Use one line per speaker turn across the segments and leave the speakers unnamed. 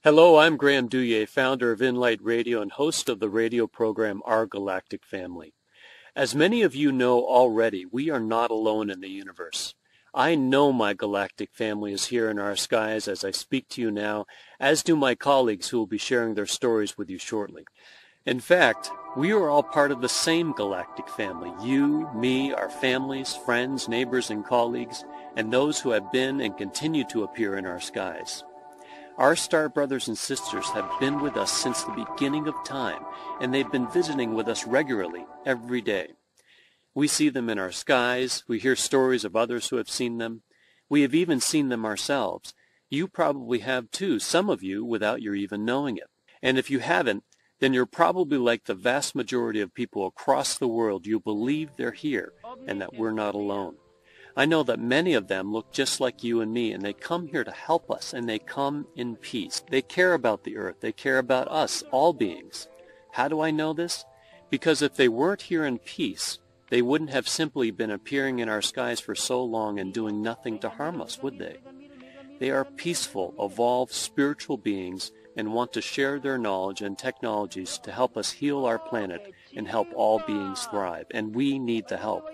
Hello, I'm Graham Douillet, founder of Inlight Radio and host of the radio program Our Galactic Family. As many of you know already, we are not alone in the universe. I know my galactic family is here in our skies as I speak to you now, as do my colleagues who will be sharing their stories with you shortly. In fact, we are all part of the same galactic family. You, me, our families, friends, neighbors, and colleagues, and those who have been and continue to appear in our skies. Our star brothers and sisters have been with us since the beginning of time, and they've been visiting with us regularly every day. We see them in our skies. We hear stories of others who have seen them. We have even seen them ourselves. You probably have too, some of you without your even knowing it. And if you haven't, then you're probably like the vast majority of people across the world. You believe they're here and that we're not alone. I know that many of them look just like you and me, and they come here to help us, and they come in peace. They care about the earth. They care about us, all beings. How do I know this? Because if they weren't here in peace, they wouldn't have simply been appearing in our skies for so long and doing nothing to harm us, would they? They are peaceful, evolved spiritual beings and want to share their knowledge and technologies to help us heal our planet and help all beings thrive, and we need the help.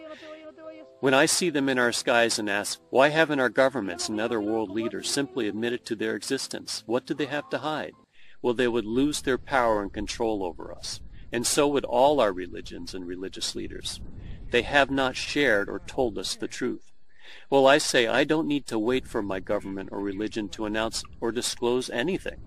When I see them in our skies and ask, why haven't our governments and other world leaders simply admitted to their existence? What do they have to hide? Well, they would lose their power and control over us. And so would all our religions and religious leaders. They have not shared or told us the truth. Well, I say I don't need to wait for my government or religion to announce or disclose anything.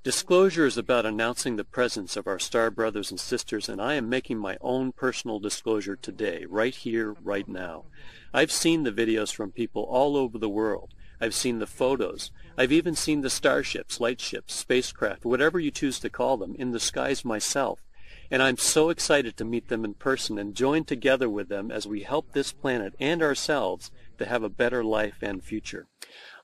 Disclosure is about announcing the presence of our star brothers and sisters, and I am making my own personal disclosure today, right here, right now. I've seen the videos from people all over the world. I've seen the photos. I've even seen the starships, light ships, spacecraft, whatever you choose to call them, in the skies myself. And I'm so excited to meet them in person and join together with them as we help this planet and ourselves to have a better life and future.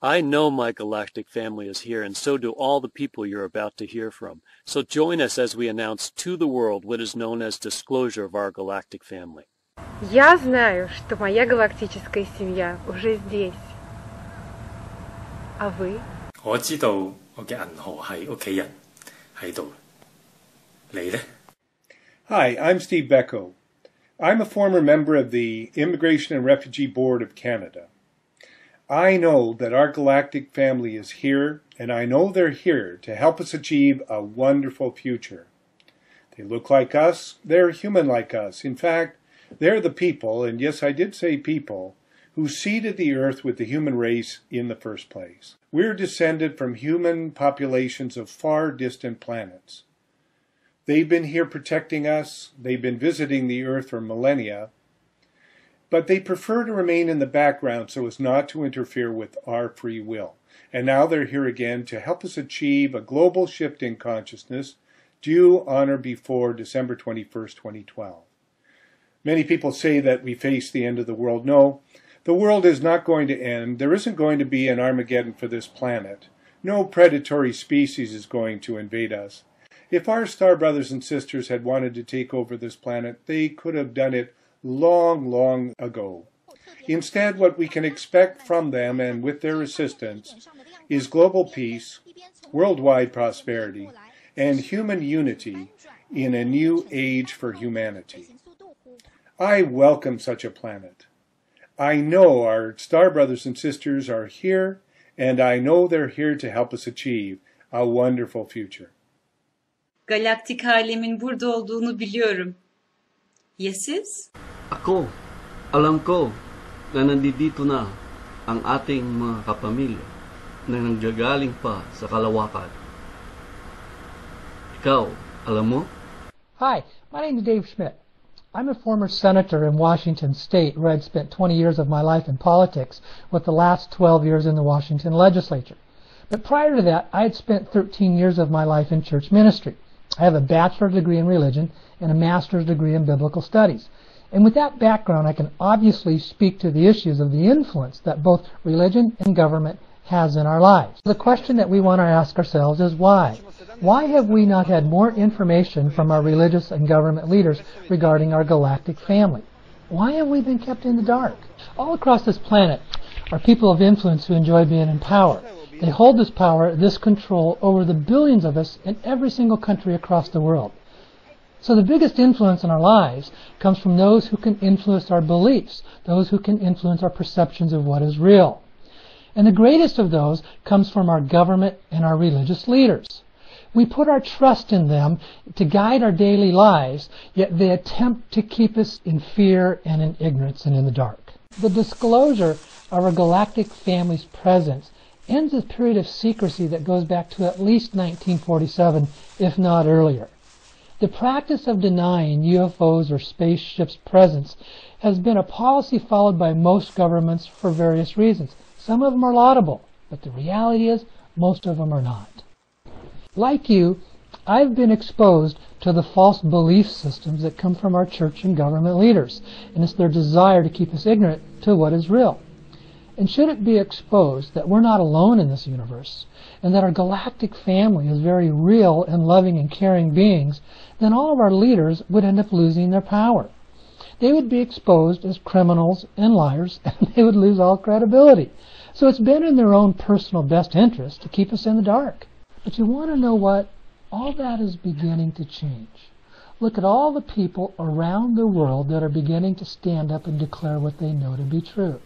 I know my galactic family is here, and so do all the people you're about to hear from. So join us as we announce to the world what is known as disclosure of our galactic family.
Я знаю, что моя галактическая семья уже здесь. А вы?
我知道我嘅銀河系屋企人喺度。你呢?
Hi, I'm Steve Becko. I'm a former member of the Immigration and Refugee Board of Canada. I know that our galactic family is here, and I know they're here to help us achieve a wonderful future. They look like us. They're human like us. In fact, they're the people, and yes, I did say people, who seeded the earth with the human race in the first place. We're descended from human populations of far distant planets. They've been here protecting us. They've been visiting the earth for millennia. But they prefer to remain in the background so as not to interfere with our free will. And now they're here again to help us achieve a global shift in consciousness due on or before December 21st, 2012. Many people say that we face the end of the world. No, the world is not going to end. There isn't going to be an Armageddon for this planet. No predatory species is going to invade us. If our star brothers and sisters had wanted to take over this planet, they could have done it long, long ago. Instead, what we can expect from them and with their assistance is global peace, worldwide prosperity, and human unity in a new age for humanity. I welcome such a planet. I know our star brothers and sisters are here, and I know they're here to help us achieve a wonderful future.
Galaktik alemin burada olduğunu biliyorum. Ya siz?
Ako, alam ko na nandito na ang ating mga kapamilya na nanggagaling pa sa kalawakan. Ikaw, alam mo?
Hi, my name is Dave Schmidt. I'm a former senator in Washington State where I'd spent 20 years of my life in politics with the last 12 years in the Washington legislature. But prior to that, I had spent 13 years of my life in church ministry. I have a bachelor's degree in religion and a master's degree in biblical studies. And with that background, I can obviously speak to the issues of the influence that both religion and government has in our lives. The question that we want to ask ourselves is why? Why have we not had more information from our religious and government leaders regarding our galactic family? Why have we been kept in the dark? All across this planet are people of influence who enjoy being in power. They hold this power, this control over the billions of us in every single country across the world. So the biggest influence in our lives comes from those who can influence our beliefs, those who can influence our perceptions of what is real. And the greatest of those comes from our government and our religious leaders. We put our trust in them to guide our daily lives, yet they attempt to keep us in fear and in ignorance and in the dark. The disclosure of our galactic family's presence ends a period of secrecy that goes back to at least 1947, if not earlier. The practice of denying UFOs or spaceships' presence has been a policy followed by most governments for various reasons. Some of them are laudable, but the reality is most of them are not. Like you, I've been exposed to the false belief systems that come from our church and government leaders, and it's their desire to keep us ignorant to what is real. And should it be exposed that we're not alone in this universe, and that our galactic family is very real and loving and caring beings, then all of our leaders would end up losing their power. They would be exposed as criminals and liars, and they would lose all credibility. So it's been in their own personal best interest to keep us in the dark. But you want to know what? All that is beginning to change. Look at all the people around the world that are beginning to stand up and declare what they know to be true.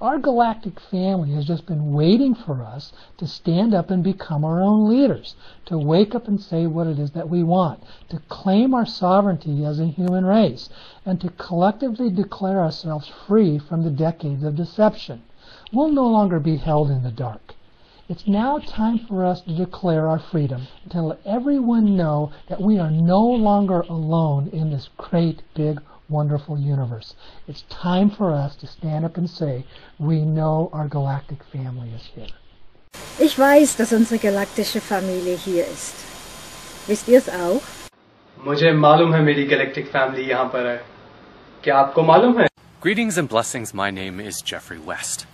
Our galactic family has just been waiting for us to stand up and become our own leaders, to wake up and say what it is that we want, to claim our sovereignty as a human race, and to collectively declare ourselves free from the decades of deception. We'll no longer be held in the dark. It's now time for us to declare our freedom, to let everyone know that we are no longer alone in this great, big, wonderful universe. It's time for us to stand up and say, we know our galactic family is here.
Ich weiß, dass unsere galaktische Familie hier ist. Wisst ihr es auch?
मुझे मालूम है मेरी galactic family यहाँ पर है. क्या आपको मालूम है?
Greetings and blessings, my name is Jeffrey West.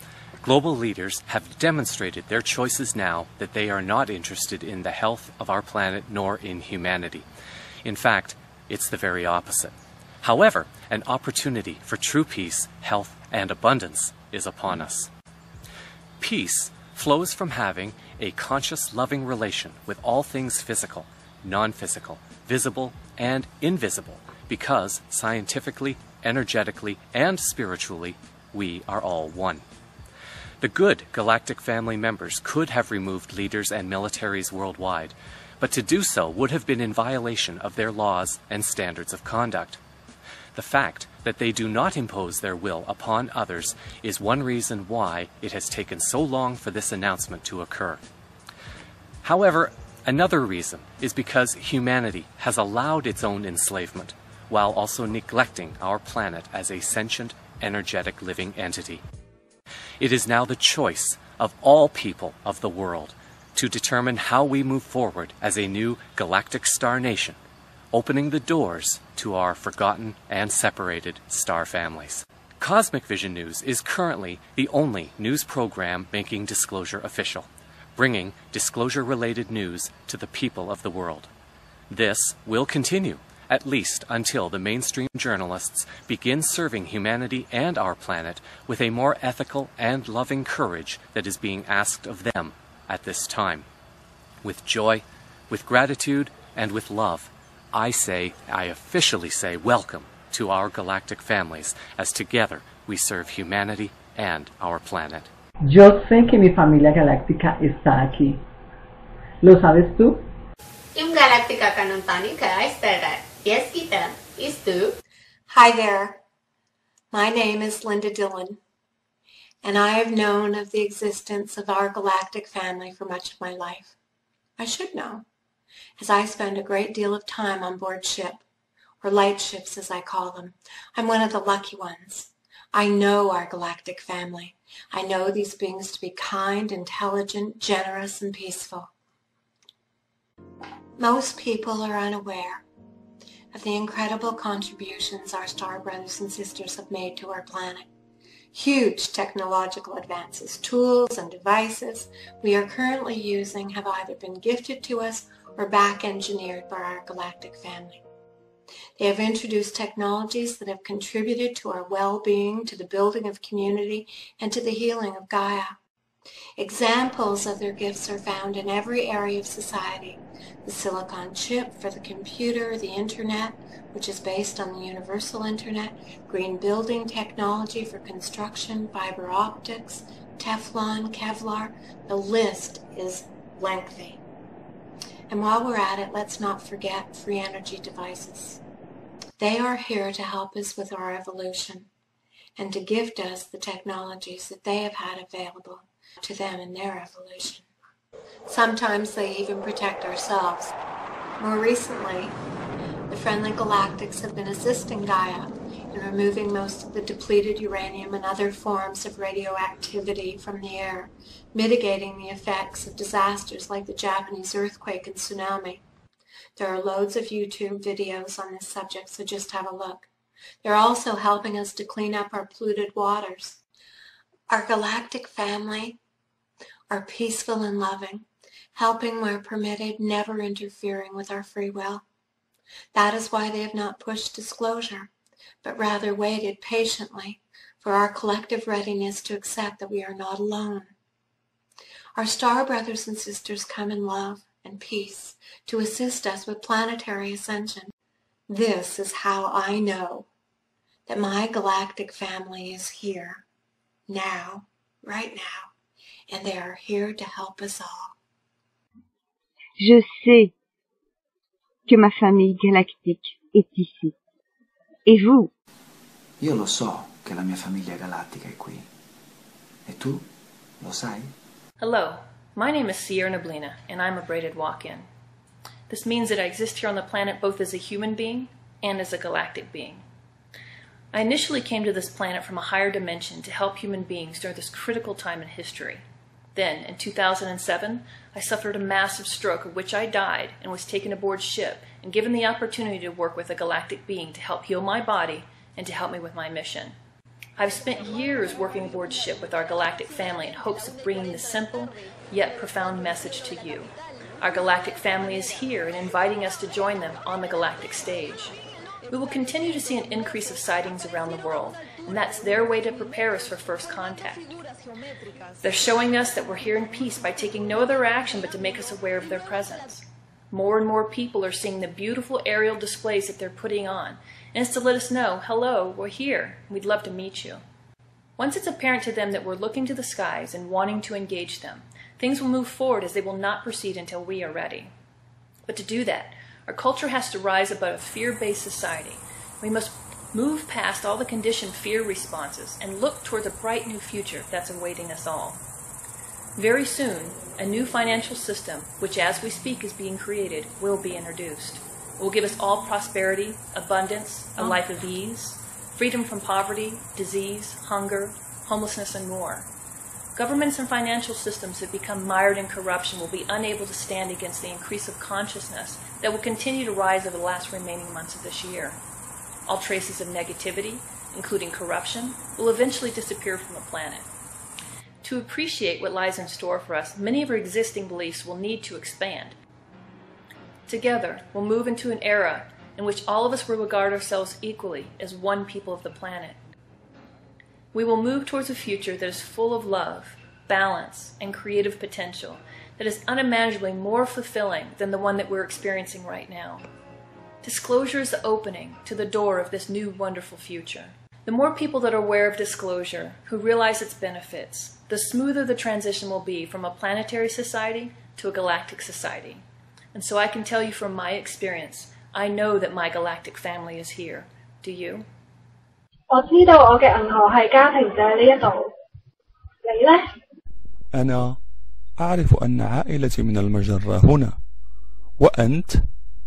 Global leaders have demonstrated their choices now that they are not interested in the health of our planet nor in humanity. In fact, it's the very opposite. However, an opportunity for true peace, health, and abundance is upon us. Peace flows from having a conscious, loving relation with all things physical, non-physical, visible, and invisible, because scientifically, energetically, and spiritually, we are all one. The good galactic family members could have removed leaders and militaries worldwide, but to do so would have been in violation of their laws and standards of conduct. The fact that they do not impose their will upon others is one reason why it has taken so long for this announcement to occur. However, another reason is because humanity has allowed its own enslavement, while also neglecting our planet as a sentient, energetic living entity. It is now the choice of all people of the world to determine how we move forward as a new galactic star nation, opening the doors to our forgotten and separated star families. Cosmic Vision News is currently the only news program making disclosure official, bringing disclosure-related news to the people of the world. This will continue, at least until the mainstream journalists begin serving humanity and our planet with a more ethical and loving courage that is being asked of them at this time. With joy, with gratitude, and with love, I officially say welcome to our galactic families, as together we serve humanity and our planet.
Yo sé que mi familia galáctica está aquí. ¿Lo sabes tú?
Galactica ka non tani ka estará. Yes, kita. Is tu?
Hi there. My name is Linda Dillon, and I have known of the existence of our galactic family for much of my life. I should know, as I spend a great deal of time on board ship, or light ships as I call them. I'm one of the lucky ones. I know our galactic family. I know these beings to be kind, intelligent, generous, and peaceful. Most people are unaware of the incredible contributions our star brothers and sisters have made to our planet. Huge technological advances, tools, and devices we are currently using have either been gifted to us or back-engineered by our galactic family. They have introduced technologies that have contributed to our well-being, to the building of community, and to the healing of Gaia. Examples of their gifts are found in every area of society. The silicon chip for the computer, the internet, which is based on the universal internet, green building technology for construction, fiber optics, Teflon, Kevlar. The list is lengthy. And while we're at it, let's not forget free energy devices. They are here to help us with our evolution and to gift us the technologies that they have had available to them in their evolution. Sometimes they even protect ourselves. More recently, the Friendly Galactics have been assisting Gaia in removing most of the depleted uranium and other forms of radioactivity from the air, mitigating the effects of disasters like the Japanese earthquake and tsunami. There are loads of YouTube videos on this subject, so just have a look. They're also helping us to clean up our polluted waters. Our galactic family are peaceful and loving, helping where permitted, never interfering with our free will. That is why they have not pushed disclosure, but rather waited patiently for our collective readiness to accept that we are not alone. Our star brothers and sisters come in love and peace to assist us with planetary ascension. This is how I know that my galactic family is here, now, right now, and they are here to help us all.
Je sais que ma famille galactique est ici. Et vous?
Io lo so che la mia famiglia galattica è qui. E tu? Lo sai?
Hello, my name is Sierra Neblina, and I'm a braided walk-in. This means that I exist here on the planet both as a human being and as a galactic being. I initially came to this planet from a higher dimension to help human beings during this critical time in history. Then, in 2007, I suffered a massive stroke of which I died and was taken aboard ship and given the opportunity to work with a galactic being to help heal my body and to help me with my mission. I've spent years working aboard ship with our galactic family in hopes of bringing this simple yet profound message to you. Our galactic family is here and inviting us to join them on the galactic stage. We will continue to see an increase of sightings around the world, and that's their way to prepare us for first contact. They're showing us that we're here in peace by taking no other action but to make us aware of their presence. More and more people are seeing the beautiful aerial displays that they're putting on, and it's to let us know, hello, we're here, and we'd love to meet you. Once it's apparent to them that we're looking to the skies and wanting to engage them, things will move forward as they will not proceed until we are ready. But to do that, our culture has to rise above a fear-based society. We must move past all the conditioned fear responses and look toward a bright new future that's awaiting us all. Very soon, a new financial system, which as we speak is being created, will be introduced. It will give us all prosperity, abundance, a life of ease, freedom from poverty, disease, hunger, homelessness, and more. Governments and financial systems that become mired in corruption will be unable to stand against the increase of consciousness that will continue to rise over the last remaining months of this year. All traces of negativity, including corruption, will eventually disappear from the planet. To appreciate what lies in store for us, many of our existing beliefs will need to expand. Together, we'll move into an era in which all of us will regard ourselves equally as one people of the planet. We will move towards a future that is full of love, balance, and creative potential, that is unimaginably more fulfilling than the one that we're experiencing right now. Disclosure is the opening to the door of this new wonderful future. The more people that are aware of disclosure, who realize its benefits, the smoother the transition will be from a planetary society to a galactic society. And so I can tell you from my experience, I know that my galactic family is here. Do you?
我知道我嘅銀河系家庭就喺呢一度。你呢？أنا
أعرف أن عائلتي من المجرة هنا. وأنت؟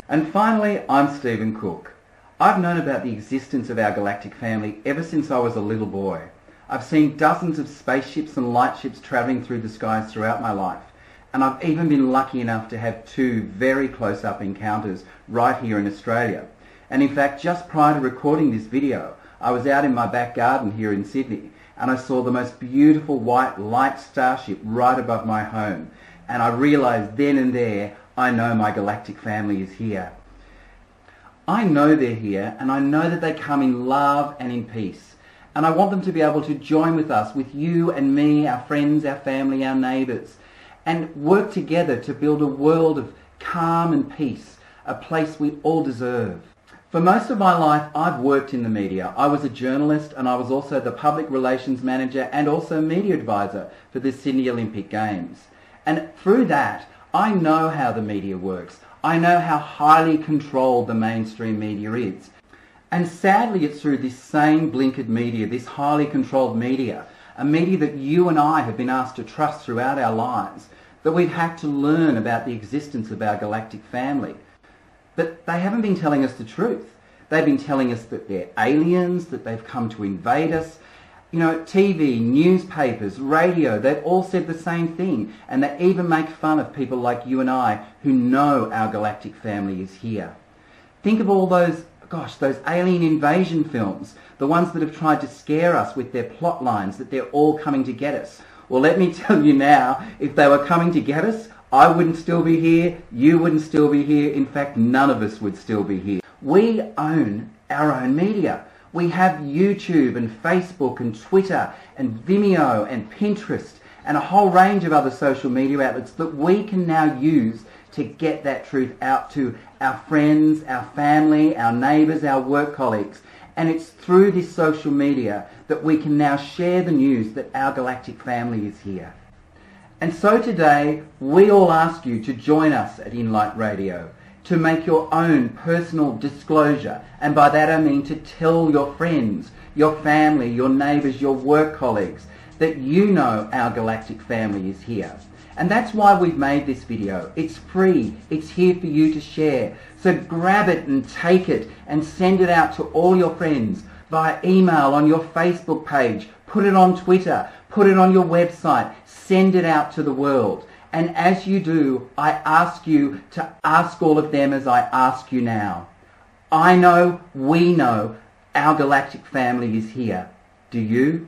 And finally, I'm Stephen Cook. I've known about the existence of our galactic family ever since I was a little boy. I've seen dozens of spaceships and lightships travelling through the skies throughout my life, and I've even been lucky enough to have 2 very close-up encounters right here in Australia. And in fact, just prior to recording this video, I was out in my back garden here in Sydney, and I saw the most beautiful white light starship right above my home, and I realised then and there, I know my galactic family is here. I know they're here, and I know that they come in love and in peace, And I want them to be able to join with us, with you and me, our friends, our family, our neighbours, and work together to build a world of calm and peace, a place we all deserve. For most of my life, I've worked in the media. I was a journalist and I was also the public relations manager and also media advisor for the Sydney Olympic Games. And through that, I know how the media works. I know how highly controlled the mainstream media is. And sadly, it's through this same blinkered media, this highly controlled media, a media that you and I have been asked to trust throughout our lives, that we've had to learn about the existence of our galactic family. But they haven't been telling us the truth. They've been telling us that they're aliens, that they've come to invade us. You know, TV, newspapers, radio, they've all said the same thing. And they even make fun of people like you and I who know our galactic family is here. Think of all those alien invasion films, the ones that have tried to scare us with their plot lines, that they're all coming to get us. Well, let me tell you now, if they were coming to get us, I wouldn't still be here, you wouldn't still be here, in fact, none of us would still be here. We own our own media. We have YouTube and Facebook and Twitter and Vimeo and Pinterest and a whole range of other social media outlets that we can now use to get that truth out to our friends, our family, our neighbours, our work colleagues. And it's through this social media that we can now share the news that our galactic family is here. And so today, we all ask you to join us at Inlight Radio, to make your own personal disclosure. And by that I mean to tell your friends, your family, your neighbours, your work colleagues, that you know our galactic family is here. And that's why we've made this video. It's free. It's here for you to share. So grab it and take it and send it out to all your friends via email, on your Facebook page, put it on Twitter, put it on your website, send it out to the world. And as you do, I ask you to ask all of them as I ask you now. I know, we know, our galactic family is here. Do you?